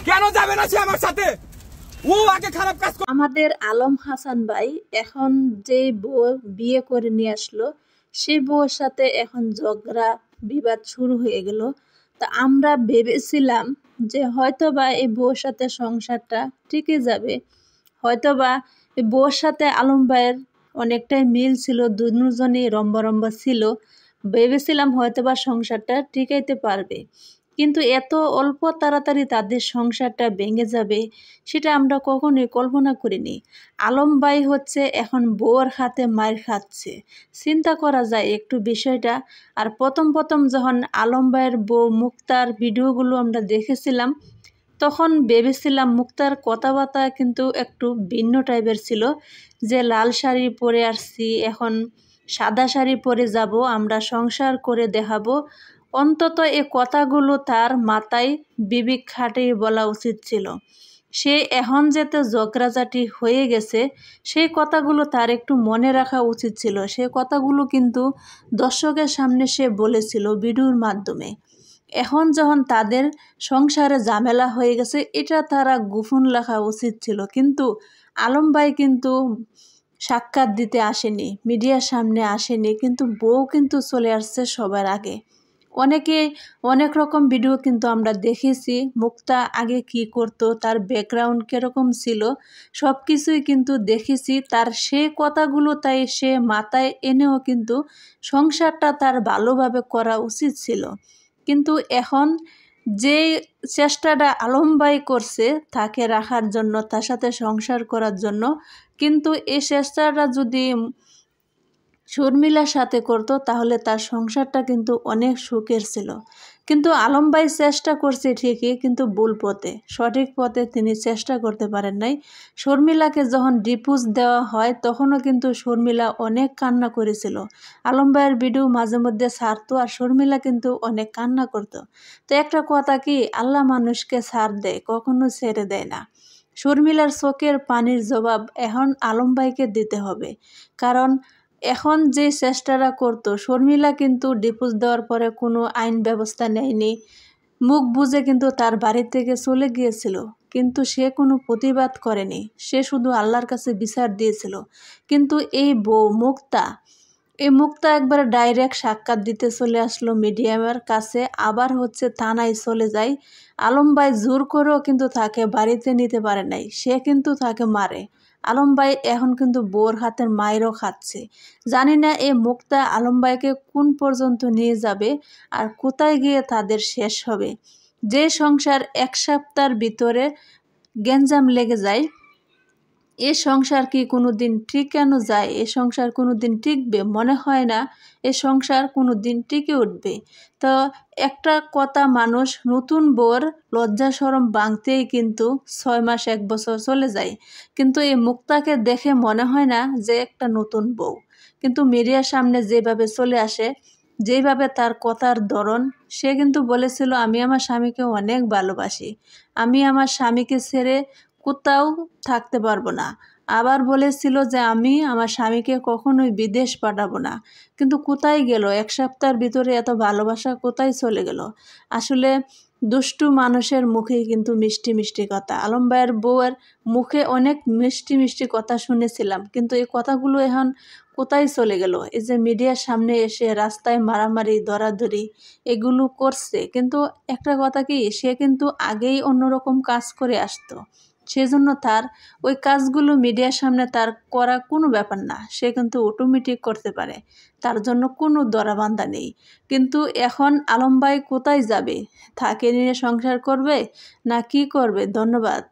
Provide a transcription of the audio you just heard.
কেন যাবে না সে আমার সাথে? ও আগে খারাপ কাজ করে। আমাদের আলম হাসান ভাই এখন যে বউ বিয়ে করে নিয়ে আসলো, সেই বউর সাথে এখন ঝগড়া বিবাদ শুরু হয়ে গেল। তা আমরা ভেবেছিলাম যে হয়তোবা এই বউর সাথে সংসারটা টিকে যাবে, হয়তোবা এই বউর সাথে আলম ভাইয়ের অনেকটাই মিল ছিল, দুজনেই রম্বা ছিল। ভেবেছিলাম হয়তোবা সংসারটা টিকাইতে পারবে, কিন্তু এত অল্প তাড়াতাড়ি তাদের সংসারটা ভেঙে যাবে সেটা আমরা কখনোই কল্পনা করিনি। আলম ভাই হচ্ছে এখন বউয়ের হাতে মার খাচ্ছে, চিন্তা করা যায় একটু বিষয়টা। আর প্রথম যখন আলম ভাইয়ের বউ মুক্তার ভিডিওগুলো আমরা দেখেছিলাম, তখন ভেবেছিলাম মুক্তার কথাবার্তা কিন্তু একটু ভিন্ন টাইপের ছিল, যে লাল শাড়ি পরে আসছি, এখন সাদা শাড়ি পরে যাব, আমরা সংসার করে দেখাবো। অন্তত এ কথাগুলো তার মাথায় বিবেক খাটিয়ে বলা উচিত ছিল। সে এখন যেতে ঝগড়াঝাটি হয়ে গেছে, সেই কথাগুলো তার একটু মনে রাখা উচিত ছিল। সেই কথাগুলো কিন্তু দর্শকের সামনে সে বলেছিল ভিডিওর মাধ্যমে। এখন যখন তাদের সংসারে ঝামেলা হয়ে গেছে, এটা তারা গোপন রাখা উচিত ছিল। কিন্তু আলম ভাই কিন্তু সাক্ষাৎ দিতে আসেনি, মিডিয়ার সামনে আসেনি, কিন্তু বউ কিন্তু চলে আসছে সবার আগে। অনেক রকম ভিডিও কিন্তু আমরা দেখেছি, মুক্তা আগে কি করতো, তার ব্যাকগ্রাউন্ড কীরকম ছিল, সব কিছুই কিন্তু দেখেছি। তার সে কথাগুলো তাই সে মাথায় এনেও কিন্তু সংসারটা তার ভালোভাবে করা উচিত ছিল। কিন্তু এখন যে চেষ্টাটা আলম ভাই করছে তাকে রাখার জন্য, তার সাথে সংসার করার জন্য, কিন্তু এই চেষ্টাটা যদি শর্মিলার সাথে করতো তাহলে তার সংসারটা কিন্তু অনেক সুখের ছিল। কিন্তু আলম ভাই চেষ্টা করছে ঠিকই, কিন্তু ভুল পথে, সঠিক পথে তিনি চেষ্টা করতে পারেন নাই। শর্মিলাকে যখন ডিভোর্স দেওয়া হয় তখনও কিন্তু শর্মিলা অনেক কান্না করেছিল। আলম ভাইয়ের ভিডিও মাঝে মধ্যে ছাড়তো আর শর্মিলা কিন্তু অনেক কান্না করতো। তো একটা কথা কি, আল্লাহ মানুষকে ছাড় দেয়, কখনো ছেড়ে দেয় না। শর্মিলার চোখের পানির জবাব এখন আলম ভাইকে দিতে হবে। কারণ এখন যে চেষ্টাটা করতো, শর্মিলা কিন্তু ডিভোর্স দেওয়ার পরে কোনো আইন ব্যবস্থা নেয়নি, মুখ বুজে কিন্তু তার বাড়ি থেকে চলে গিয়েছিল, কিন্তু সে কোনো প্রতিবাদ করেনি, সে শুধু আল্লাহর কাছে বিচার দিয়েছিল। কিন্তু এই বউ মুক্তা একবার ডাইরেক্ট সাক্ষাৎ দিতে চলে আসলো মিডিয়ামের কাছে, আবার হচ্ছে থানায় চলে যায়। আলম ভাই জোর করেও কিন্তু তাকে বাড়িতে নিতে পারে নাই, সে কিন্তু তাকে মারে। আলম ভাই এখন কিন্তু বউর হাতের মায়েরও খাচ্ছে। জানি না এই মুক্তা আলম ভাইকে কোন পর্যন্ত নিয়ে যাবে আর কোথায় গিয়ে তাদের শেষ হবে। যে সংসার এক সপ্তাহের ভিতরে গ্যাঞ্জাম লেগে যায়, এ সংসার কি কোনো দিন টিকানো যায়? এ সংসার কোনো দিন টিকবে? মনে হয় না এ সংসার কোনো দিন টিকে উঠবে। তো একটা কথা, মানুষ নতুন বউর লজ্জা শরম ভাঙতেই কিন্তু 6 মাস 1 বছর চলে যায়, কিন্তু এই মুক্তাকে দেখে মনে হয় না যে একটা নতুন বউ। কিন্তু মিডিয়ার সামনে যেভাবে চলে আসে, যেভাবে তার কথার ধরন, সে কিন্তু বলেছিল আমি আমার স্বামীকে অনেক ভালোবাসি, আমি আমার স্বামীকে ছেড়ে কোথাও থাকতে পারবো না। আবার বলেছিল যে আমি আমার স্বামীকে কখনোই বিদেশ পাঠাবো না। কিন্তু কোথায় গেল? 1 সপ্তাহের ভিতরে এত ভালোবাসা কোথায় চলে গেল? আসলে দুষ্টু মানুষের মুখেই কিন্তু মিষ্টি কথা। আলম ভাইয়ের বউয়ের মুখে অনেক মিষ্টি কথা শুনেছিলাম, কিন্তু এই কথাগুলো এখন কোথায় চলে গেল? এই যে মিডিয়ার সামনে এসে রাস্তায় মারামারি ধরাধরি এগুলো করছে, কিন্তু একটা কথা কি, সে কিন্তু আগেই অন্যরকম কাজ করে আসতো, সেজন্য তার ওই কাজগুলো মিডিয়ার সামনে তার করা কোনো ব্যাপার না, সে কিন্তু অটোমেটিক করতে পারে, তার জন্য কোনো ধরাবান্ধা নেই। কিন্তু এখন আলম ভাই কোথায় যাবে? তাকে নিয়ে সংসার করবে না কি করবে? ধন্যবাদ।